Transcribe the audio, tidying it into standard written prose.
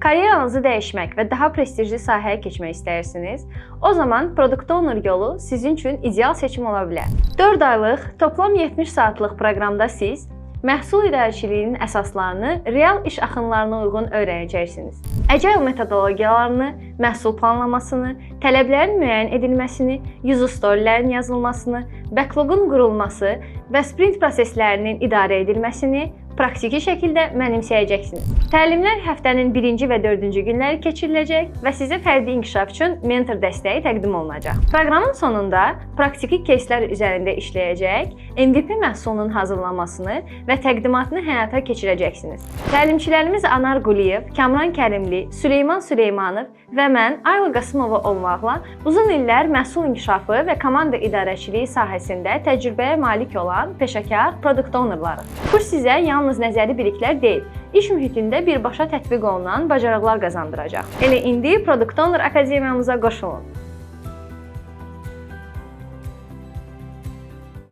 karyeranızı dəyişmək və daha prestijli sahəyə keçmək istəyirsiniz, o zaman Product Owner yolu sizin üçün ideal seçim ola bilər. 4 aylıq, toplam 70 saatlıq proqramda siz məhsul idarəçiliyinin əsaslarını real iş axınlarına uyğun öyrənəcəksiniz. Agile metodologiyalarını, məhsul planlamasını, tələblərin müəyyən edilməsini, user storylərin yazılmasını, backlogun qurulması və sprint proseslərinin idarə edilməsini praktiki şəkildə mənimsəyəcəksiniz. Təlimlər həftənin 1-ci və 4-cü günləri keçiriləcək və sizə fərdi inkişaf üçün mentor dəstəyi təqdim olunacaq. Proqramın sonunda praktiki keyslər üzərində işləyəcək, MVP məhsulunun hazırlanmasını və təqdimatını həyata keçirəcəksiniz. Təlimçilərimiz Anar Quliyev, Kamran Kərimli, Süleyman Süleymanov və mən Ayla Qasımova olmaqla uzun illər məhsul inkişafı və komanda idarəçiliyi sahəsində təcrübəyə malik olan peşəkar Product Ownerlarıq. Kurs sizə yalnız nəzəri biliklər deyil, iş mühitində birbaşa tətbiq olunan bacarıqlar qazandıracaq. Elə indi Product Owner Akademiyamıza qoşulun.